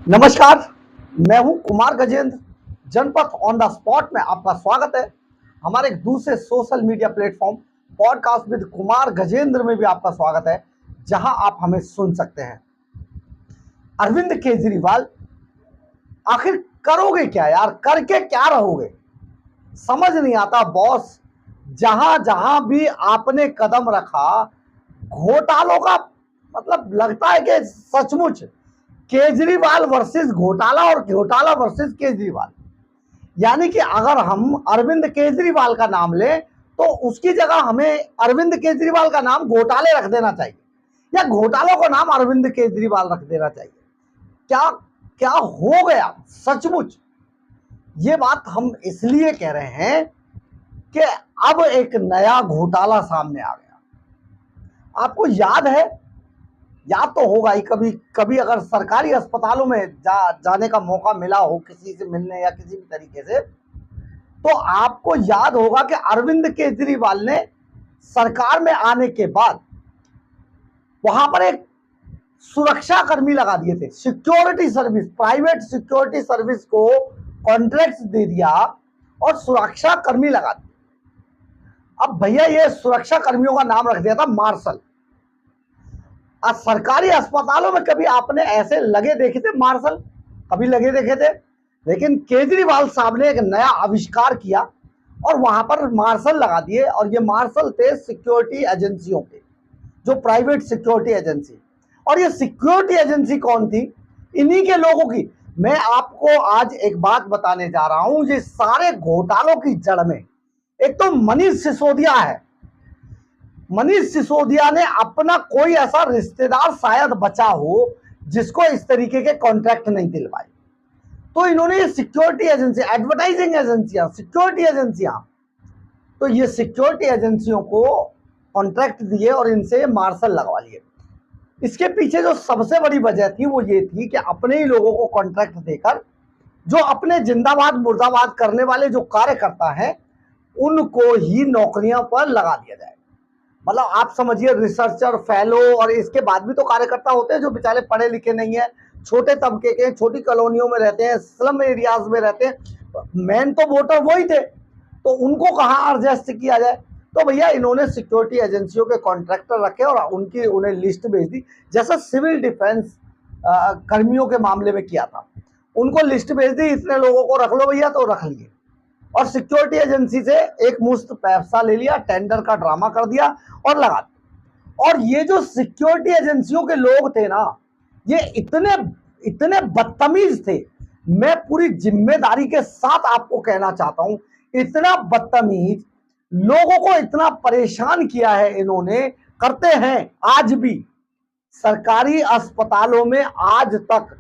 नमस्कार, मैं हूं कुमार गजेंद्र। जनपथ ऑन द स्पॉट में आपका स्वागत है। हमारे एक दूसरे social media platform podcast with Kumar Gajendra में भी आपका स्वागत है, जहां आप हमें सुन सकते हैं। अरविंद केजरीवाल, आखिर करोगे क्या यार? करके क्या रहोगे? समझ नहीं आता बॉस। जहां जहां भी आपने कदम रखा, घोटालों का मतलब लगता है कि सचमुच केजरीवाल वर्सेस घोटाला और घोटाला वर्सेस केजरीवाल। यानी कि अगर हम अरविंद केजरीवाल का नाम लें तो उसकी जगह हमें अरविंद केजरीवाल का नाम घोटाले रख देना चाहिए, या घोटालों का नाम अरविंद केजरीवाल रख देना चाहिए। क्या क्या हो गया सचमुच? ये बात हम इसलिए कह रहे हैं कि अब एक नया घोटाला सामने आ गया। आपको याद तो होगा ही, कभी कभी अगर सरकारी अस्पतालों में जाने का मौका मिला हो किसी से मिलने या किसी भी तरीके से, तो आपको याद होगा कि अरविंद केजरीवाल ने सरकार में आने के बाद वहां पर एक सुरक्षा कर्मी लगा दिए थे। Security service, private security service को कॉन्ट्रैक्ट दे दिया और सुरक्षा कर्मी लगा दिए। अब भैया ये सुरक्षा कर्मियों का नाम रख दिया था मार्शल। आज सरकारी अस्पतालों में कभी आपने ऐसे लगे देखे थे मार्शल? कभी लगे देखे थे? लेकिन केजरीवाल साहब ने एक नया आविष्कार किया और वहां पर मार्शल लगा दिए, और ये मार्शल थे सिक्योरिटी एजेंसियों के, जो प्राइवेट सिक्योरिटी एजेंसी। और ये सिक्योरिटी एजेंसी कौन थी? इन्हीं के लोगों की। मैं आपको आज एक बात बताने जा रहा हूं। ये सारे घोटालों की जड़ में एक तो मनीष सिसोदिया है। मनीष सिसोदिया ने अपना कोई ऐसा रिश्तेदार शायद बचा हो जिसको इस तरीके के कॉन्ट्रैक्ट नहीं दिलवाए, तो इन्होंने ये सिक्योरिटी एजेंसी, एडवर्टाइजिंग एजेंसियां, सिक्योरिटी एजेंसियां, तो ये सिक्योरिटी एजेंसियों को कॉन्ट्रैक्ट दिए और इनसे मार्शल लगवा लिए। इसके पीछे जो सबसे बड़ी वजह थी वो ये थी कि अपने ही लोगों को कॉन्ट्रैक्ट देकर जो अपने जिंदाबाद मुर्दाबाद करने वाले जो कार्यकर्ता हैं उनको ही नौकरियों पर लगा दिया जाए। मतलब आप समझिए, रिसर्चर, फेलो, और इसके बाद भी तो कार्यकर्ता होते हैं जो बेचारे पढ़े लिखे नहीं है, छोटे तबके के, छोटी कॉलोनियों में रहते हैं, स्लम एरियाज में रहते हैं। मेन तो वोटर वही थे, तो उनको कहाँ एडजस्ट किया जाए? तो भैया इन्होंने सिक्योरिटी एजेंसियों के कॉन्ट्रैक्टर रखे और उन्हें लिस्ट भेज दी, जैसा सिविल डिफेंस कर्मियों के मामले में किया था। उनको लिस्ट भेज दी, इतने लोगों को रख लो भैया, तो रख लिए। और सिक्योरिटी एजेंसी से एक मुश्त पैसा ले लिया, टेंडर का ड्रामा कर दिया और लगा दिया। और ये जो सिक्योरिटी एजेंसियों के लोग थे ना, ये इतने इतने बदतमीज थे। मैं पूरी जिम्मेदारी के साथ आपको कहना चाहता हूं, इतना बदतमीज, लोगों को इतना परेशान किया है इन्होंने, करते हैं आज भी। सरकारी अस्पतालों में आज तक,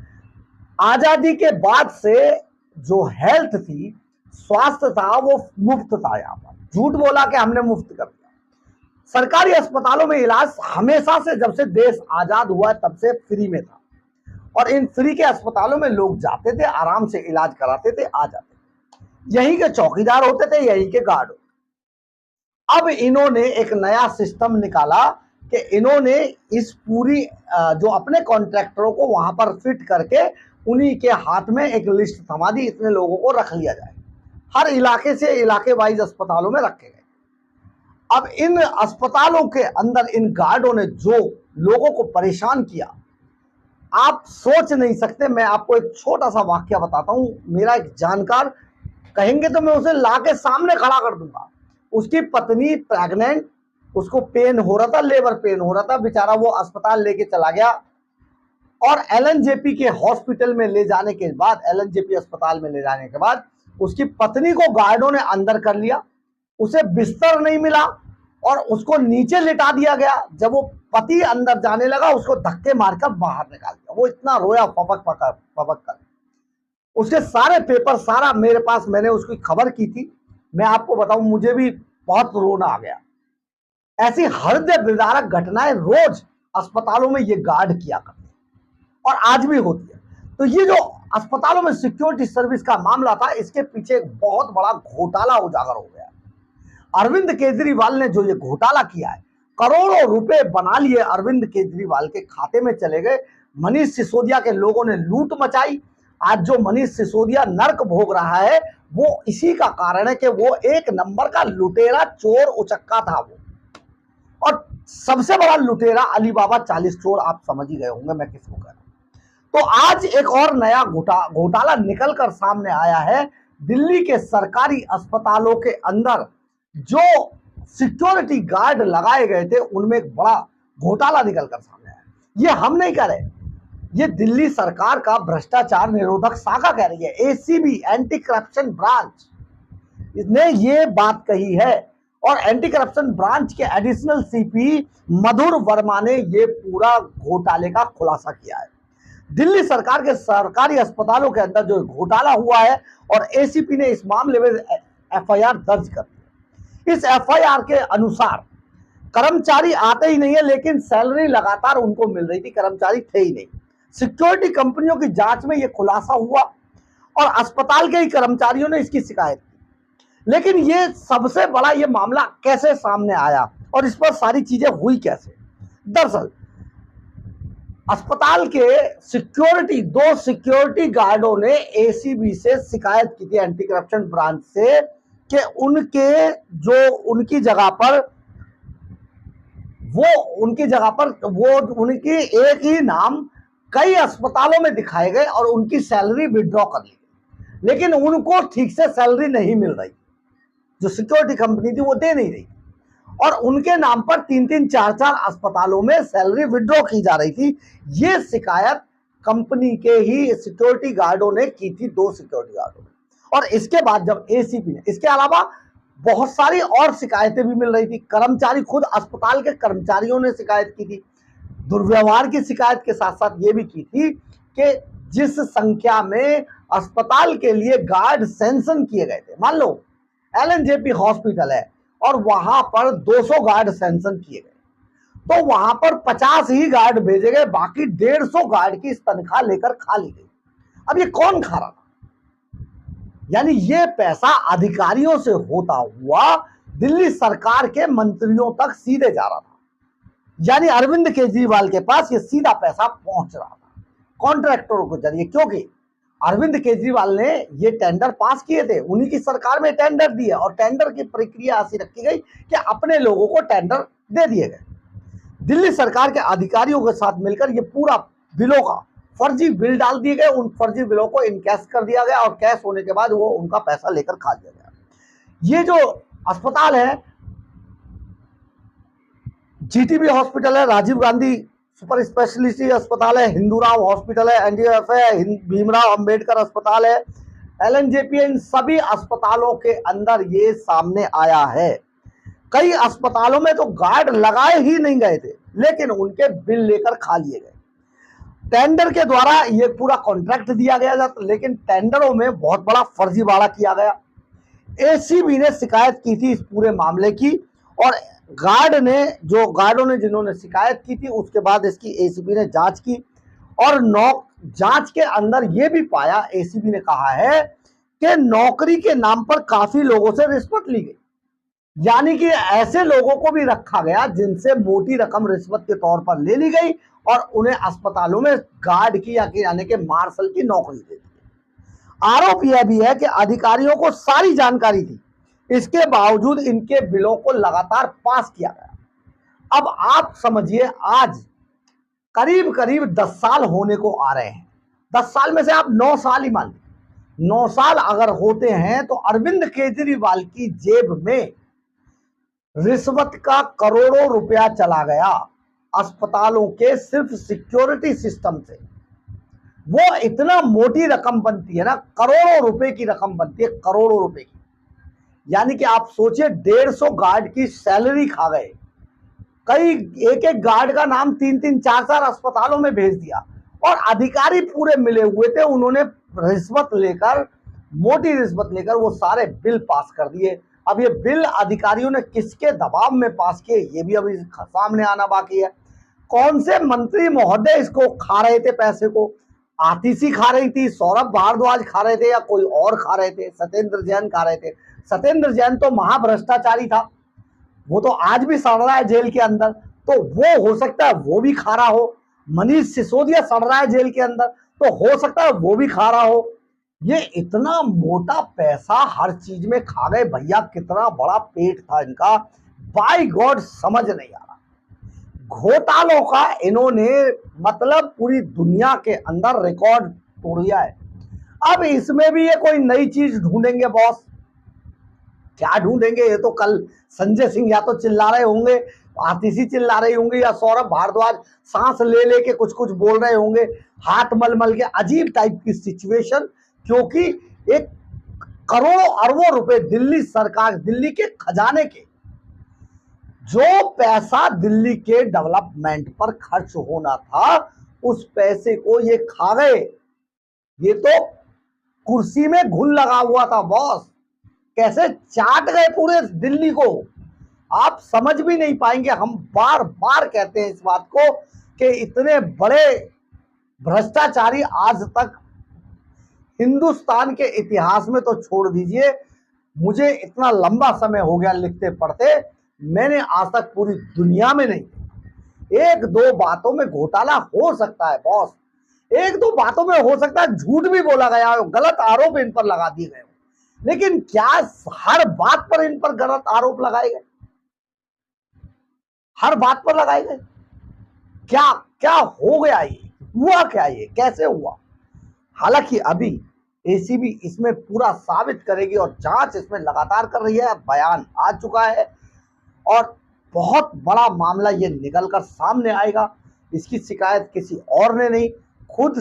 आजादी के बाद से, जो हेल्थ थी, स्वास्थ्य था, वो मुफ्त था। यहाँ पर झूठ बोला कि हमने मुफ्त कर दिया। सरकारी अस्पतालों में इलाज हमेशा से, जब से देश आजाद हुआ तब से फ्री में था, और इन फ्री के अस्पतालों में लोग जाते थे, आराम से इलाज कराते थे, आ जाते थे। यहीं के चौकीदार होते थे, यहीं के गार्ड होते। अब इन्होंने एक नया सिस्टम निकाला कि इन्होंने इस पूरी जो अपने कॉन्ट्रैक्टरों को वहां पर फिट करके उन्हीं के हाथ में एक लिस्ट थमा दी, इतने लोगों को रख लिया जाए। हर इलाके से इलाके वाइज अस्पतालों में रखे गए। अब इन अस्पतालों के अंदर इन गार्डों ने जो लोगों को परेशान किया, आप सोच नहीं सकते। मैं आपको एक छोटा सा वाक्य बताता हूं। मेरा एक जानकार, कहेंगे तो मैं उसे ला के सामने खड़ा कर दूंगा। उसकी पत्नी प्रेग्नेंट, उसको पेन हो रहा था, लेबर पेन हो रहा था, बेचारा वो अस्पताल लेके चला गया, और एलएनजेपी के हॉस्पिटल में ले जाने के बाद, एलएनजेपी अस्पताल में ले जाने के बाद उसकी पत्नी को गार्डों ने अंदर कर लिया। उसे बिस्तर नहीं मिला और उसको नीचे लिटा दिया गया। जब वो पति अंदर जाने लगा, उसको धक्के मारकर बाहर निकाल दिया। वो इतना रोया, फपक कर। उसके सारे पेपर, सारा मेरे पास, मैंने उसकी खबर की थी। मैं आपको बताऊं, मुझे भी बहुत रोना आ गया। ऐसी हृदय विदारक घटनाएं रोज अस्पतालों में ये गार्ड किया करते हैं, और आज भी होती है। तो ये जो अस्पतालों में सिक्योरिटी सर्विस का मामला था, इसके पीछे एक बहुत बड़ा घोटाला उजागर हो गया। अरविंद केजरीवाल ने जो ये घोटाला किया है, करोड़ों रुपए बना लिए, अरविंद केजरीवाल के खाते में चले गए। मनीष सिसोदिया के लोगों ने लूट मचाई। आज जो मनीष सिसोदिया नर्क भोग रहा है वो इसी का कारण है कि वो एक नंबर का लुटेरा, चोर, उचक्का था वो। और सबसे बड़ा लुटेरा अलीबाबा 40 चोर, आप समझ ही गए होंगे मैं किसको कह रहा हूं। तो आज एक और नया घोटाला निकल कर सामने आया है। दिल्ली के सरकारी अस्पतालों के अंदर जो सिक्योरिटी गार्ड लगाए गए थे उनमें एक बड़ा घोटाला निकल कर सामने आया। ये हम नहीं कह रहे, ये दिल्ली सरकार का भ्रष्टाचार निरोधक शाखा कह रही है। एसीबी, एंटी करप्शन ब्रांच, इसने ये बात कही है और एंटी करप्शन ब्रांच के एडिशनल सीपी मधुर वर्मा ने ये पूरा घोटाले का खुलासा किया है। दिल्ली सरकार के सरकारी अस्पतालों के अंदर जो घोटाला हुआ है और एसीपी ने इस मामले में एफआईआर दर्ज कर दी। इस एफआईआर के अनुसार कर्मचारी आते ही नहीं है लेकिन सैलरी लगातार उनको मिल रही थी, कर्मचारी थे ही नहीं। सिक्योरिटी कंपनियों की जांच में यह खुलासा हुआ और अस्पताल के ही कर्मचारियों ने इसकी शिकायत की। लेकिन ये सबसे बड़ा ये मामला कैसे सामने आया और इस पर सारी चीजें हुई कैसे? दरअसल अस्पताल के दो सिक्योरिटी गार्डों ने एसीबी से शिकायत की थी, एंटी करप्शन ब्रांच से, कि उनकी जगह पर उनकी एक ही नाम कई अस्पतालों में दिखाए गए और उनकी सैलरी विड्रॉ कर ली, लेकिन उनको ठीक से सैलरी नहीं मिल रही। जो सिक्योरिटी कंपनी थी वो दे नहीं रही और उनके नाम पर 3-3, 4-4 अस्पतालों में सैलरी विड्रॉ की जा रही थी। ये शिकायत कंपनी के ही सिक्योरिटी गार्डों ने की थी, 2 सिक्योरिटी गार्डों ने। और इसके बाद जब एसीपी ने, इसके अलावा बहुत सारी और शिकायतें भी मिल रही थी। कर्मचारी, खुद अस्पताल के कर्मचारियों ने शिकायत की थी। दुर्व्यवहार की शिकायत के साथ साथ ये भी की थी कि जिस संख्या में अस्पताल के लिए गार्ड सैंक्शन किए गए थे, मान लो एलएनजेपी हॉस्पिटल है और वहां पर 200 गार्ड सैंक्शन किए गए, तो वहां पर 50 ही गार्ड भेजे गए, बाकी 150 गार्ड की तनख्वाह लेकर खा ली गई। अब ये कौन खा रहा था? यानी ये पैसा अधिकारियों से होता हुआ दिल्ली सरकार के मंत्रियों तक सीधे जा रहा था। यानी अरविंद केजरीवाल के पास ये सीधा पैसा पहुंच रहा था कॉन्ट्रैक्टरों के जरिए, क्योंकि अरविंद केजरीवाल ने ये टेंडर पास किए थे, उन्हीं की सरकार में टेंडर दिए और टेंडर की प्रक्रिया ऐसी रखी गई कि अपने लोगों को टेंडर दे दिए गए। दिल्ली सरकार के अधिकारियों के साथ मिलकर ये पूरा बिलों का फर्जी बिल डाल दिए गए, उन फर्जी बिलों को इनकैश कर दिया गया और कैश होने के बाद वो उनका पैसा लेकर खा लिया गया। ये जो अस्पताल है, जीटीबी हॉस्पिटल है, राजीव गांधी सुपर स्पेशलिटी अस्पताल है, हिंदूराव हॉस्पिटल है, एनडीएफ है, भीमराव अंबेडकर अस्पताल है, एलएनजेपी, इन सभी अस्पतालों के अंदर ये सामने आया है। कई अस्पतालों में तो गार्ड लगाए ही नहीं गए थे लेकिन उनके बिल लेकर खा लिए गए। टेंडर के द्वारा ये पूरा कॉन्ट्रैक्ट दिया गया था, लेकिन टेंडरों में बहुत बड़ा फर्जीवाड़ा किया गया। एसीबी ने शिकायत की थी इस पूरे मामले की और गार्डों ने जिन्होंने शिकायत की थी उसके बाद इसकी एसीबी ने जांच की और जांच के अंदर यह भी पाया, एसीबी ने कहा है कि नौकरी के नाम पर काफी लोगों से रिश्वत ली गई। यानी कि ऐसे लोगों को भी रखा गया जिनसे मोटी रकम रिश्वत के तौर पर ले ली गई और उन्हें अस्पतालों में गार्ड की या यानी कि मार्शल की नौकरी दे दी। आरोप यह भी है कि अधिकारियों को सारी जानकारी थी, इसके बावजूद इनके बिलों को लगातार पास किया गया। अब आप समझिए, आज करीब करीब 10 साल होने को आ रहे हैं। 10 साल में से आप 9 साल ही मान लीजिए, 9 साल अगर होते हैं तो अरविंद केजरीवाल की जेब में रिश्वत का करोड़ों रुपया चला गया अस्पतालों के सिर्फ सिक्योरिटी सिस्टम से। वो इतना मोटी रकम बनती है ना, करोड़ों रुपए की रकम बनती है, करोड़ों रुपए की। यानी कि आप सोचिए 150 गार्ड की सैलरी खा गए, कई एक एक गार्ड का नाम 3-3, 4-4 अस्पतालों में भेज दिया और अधिकारी पूरे मिले हुए थे, उन्होंने रिश्वत लेकर, मोटी रिश्वत लेकर वो सारे बिल पास कर दिए। अब ये बिल अधिकारियों ने किसके दबाव में पास किए ये भी अभी सामने आना बाकी है। कौन से मंत्री महोदय इसको खा रहे थे पैसे को? आतिशी खा रही थी, सौरभ भारद्वाज खा रहे थे या कोई और खा रहे थे? सत्येंद्र जैन खा रहे थे। सत्येंद्र जैन तो महाभ्रष्टाचारी था, वो तो आज भी सड़ रहा है जेल के अंदर, तो वो हो सकता है वो भी खा रहा हो। मनीष सिसोदिया सड़ रहा है जेल के अंदर, तो हो सकता है वो भी खा रहा हो। ये इतना मोटा पैसा हर चीज में खा गए भैया, कितना बड़ा पेट था इनका, बाय गॉड समझ नहीं आ रहा। घोटालों का इन्होंने मतलब पूरी दुनिया के अंदर रिकॉर्ड तोड़ दिया है। अब इसमें भी ये कोई नई चीज ढूंढेंगे बॉस। क्या ढूंढेंगे, ये तो कल संजय सिंह या तो चिल्ला रहे होंगे, आतिशी चिल्ला रही होंगी, या सौरभ भारद्वाज सांस ले लेके कुछ कुछ बोल रहे होंगे, हाथ मल मल के, अजीब टाइप की सिचुएशन। क्योंकि एक करोड़ों अरबों रुपए दिल्ली सरकार, दिल्ली के खजाने के, जो पैसा दिल्ली के डेवलपमेंट पर खर्च होना था, उस पैसे को ये खा गए। ये तो कुर्सी में घुन लगा हुआ था बॉस, कैसे चाट गए पूरे दिल्ली को, आप समझ भी नहीं पाएंगे। हम बार बार कहते हैं इस बात को कि इतने बड़े भ्रष्टाचारी आज तक हिंदुस्तान के इतिहास में तो छोड़ दीजिए, मुझे इतना लंबा समय हो गया लिखते पढ़ते, मैंने आज तक पूरी दुनिया में नहीं। एक दो बातों में घोटाला हो सकता है बॉस, एक दो बातों में हो सकता है झूठ भी बोला गया हो, गलत आरोप इन पर लगा दिए गए, लेकिन क्या हर बात पर इन पर गलत आरोप लगाए गए? हर बात पर लगाए गए? क्या क्या हो गया, ये हुआ क्या, ये कैसे हुआ? हालांकि अभी एसीबी इसमें पूरा साबित करेगी और जांच इसमें लगातार कर रही है। बयान आ चुका है और बहुत बड़ा मामला ये निकलकर सामने आएगा। इसकी शिकायत किसी और ने नहीं, खुद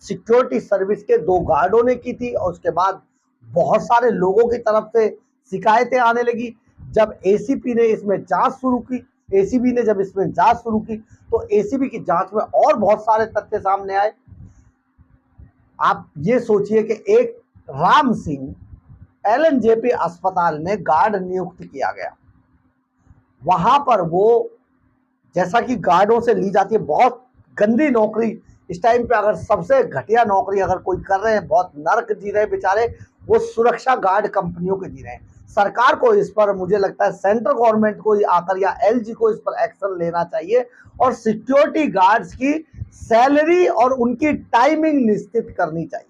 सिक्योरिटी सर्विस के 2 गार्डों ने की थी, और उसके बाद बहुत सारे लोगों की तरफ से शिकायतें आने लगी। जब एसीपी ने इसमें जांच शुरू की, एसीबी ने जब इसमें जांच शुरू की, तो एसीबी की जांच में और बहुत सारे तथ्य सामने आए। आप ये सोचिए कि एक राम सिंह एलएनजेपी अस्पताल में गार्ड नियुक्त किया गया, वहां पर वो, जैसा कि गार्डों से ली जाती है, बहुत गंदी नौकरी इस टाइम पे, अगर सबसे घटिया नौकरी अगर कोई कर रहे हैं, बहुत नर्क जी रहे बेचारे, वो सुरक्षा गार्ड कंपनियों के जी रहे हैं। सरकार को इस पर, मुझे लगता है सेंट्रल गवर्नमेंट को आकर या एलजी को इस पर एक्शन लेना चाहिए और सिक्योरिटी गार्ड्स की सैलरी और उनकी टाइमिंग निश्चित करनी चाहिए।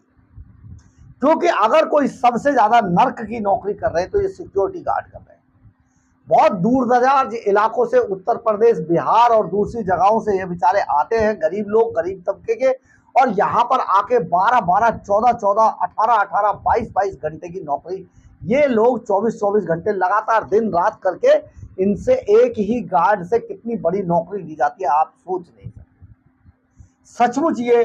क्योंकि अगर कोई सबसे ज्यादा नर्क की नौकरी कर रहे हैं तो ये सिक्योरिटी गार्ड कर रहे हैं। बहुत दूर दराज इलाकों से, उत्तर प्रदेश, बिहार और दूसरी जगहों से ये बेचारे आते हैं, गरीब लोग, गरीब तबके के, और यहाँ पर आके 12-12, 14-14, 18-18, 22-22 घंटे की नौकरी, ये लोग 24-24 घंटे लगातार दिन रात करके, इनसे एक ही गार्ड से कितनी बड़ी नौकरी ली जाती है, आप सोच नहीं सकते। सचमुच ये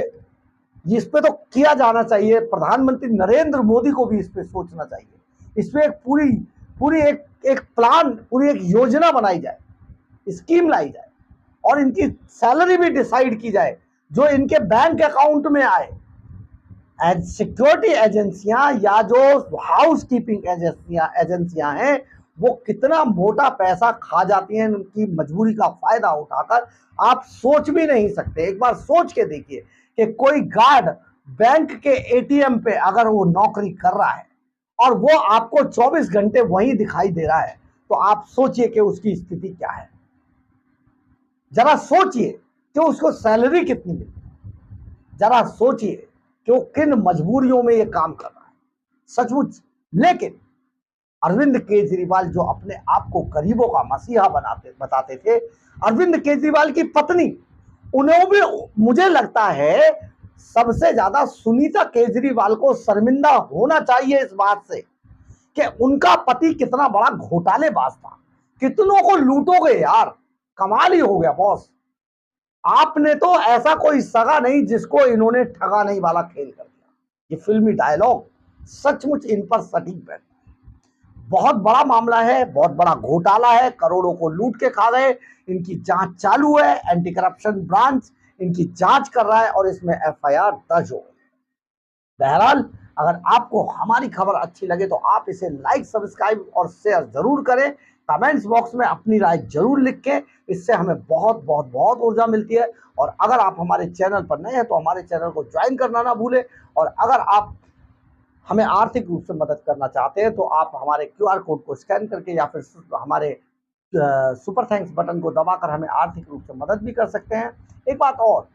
इस पे तो किया जाना चाहिए, प्रधानमंत्री नरेंद्र मोदी को भी इस पे सोचना चाहिए, इस पे एक पूरी एक प्लान, पूरी एक योजना बनाई जाए, स्कीम लाई जाए, और इनकी सैलरी भी डिसाइड की जाए जो इनके बैंक अकाउंट में आए। सिक्योरिटी एजेंसियां या जो हाउस कीपिंग एजेंसियां हैं, वो कितना मोटा पैसा खा जाती हैं उनकी मजबूरी का फायदा उठाकर, आप सोच भी नहीं सकते। एक बार सोच के देखिए कि कोई गार्ड बैंक के एटीएम पे अगर वो नौकरी कर रहा है और वो आपको 24 घंटे वहीं दिखाई दे रहा है, तो आप सोचिए कि उसकी स्थिति क्या है। जरा सोचिए कि उसको सैलरी कितनी मिलती है, जरा सोचिए कि वो किन मजबूरियों में ये काम कर रहा है, सचमुच। लेकिन अरविंद केजरीवाल, जो अपने आप को गरीबों का मसीहा बताते थे, अरविंद केजरीवाल की पत्नी, उन्हें भी मुझे लगता है सबसे ज्यादा सुनीता केजरीवाल को शर्मिंदा होना चाहिए इस बात से कि उनका पति कितना बड़ा घोटालेबाज था। कितनों को लूटोगे यार, कमाल ही हो गया बॉस। आपने तो ऐसा कोई सगा नहीं जिसको इन्होंने ठगा नहीं वाला खेल कर दिया। ये फिल्मी डायलॉग सचमुच इन पर सटीक बैठता है। बहुत बड़ा मामला है, बहुत बड़ा घोटाला है, करोड़ों को लूट के खा गए। इनकी जांच चालू है, एंटी करप्शन ब्रांच इनकी जांच कर रहा है और इसमें एफआईआर दर्ज हो गई। बहरहाल, अगर आपको हमारी खबर अच्छी लगे तो आप इसे लाइक, सब्सक्राइब और शेयर जरूर करें। कमेंट्स बॉक्स में अपनी राय जरूर लिखें, इससे हमें बहुत बहुत बहुत ऊर्जा मिलती है। और अगर आप हमारे चैनल पर नए हैं तो हमारे चैनल को ज्वाइन करना ना भूलें। और अगर आप हमें आर्थिक रूप से मदद करना चाहते हैं तो आप हमारे क्यूआर कोड को स्कैन करके या फिर हमारे सुपर थैंक्स बटन को दबाकर हमें आर्थिक रूप से मदद भी कर सकते हैं। एक बात और,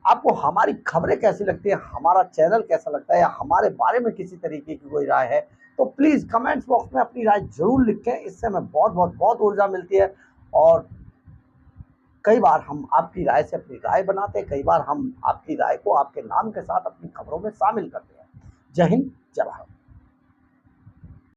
आपको हमारी खबरें कैसी लगती है, हमारा चैनल कैसा लगता है, या हमारे बारे में किसी तरीके की कोई राय है, तो प्लीज़ कमेंट्स बॉक्स में अपनी राय ज़रूर लिखें। इससे हमें बहुत ऊर्जा मिलती है और कई बार हम आपकी राय से अपनी राय बनाते हैं, कई बार हम आपकी राय को आपके नाम के साथ अपनी खबरों में शामिल करते हैं। जय हिंद, जय भारत।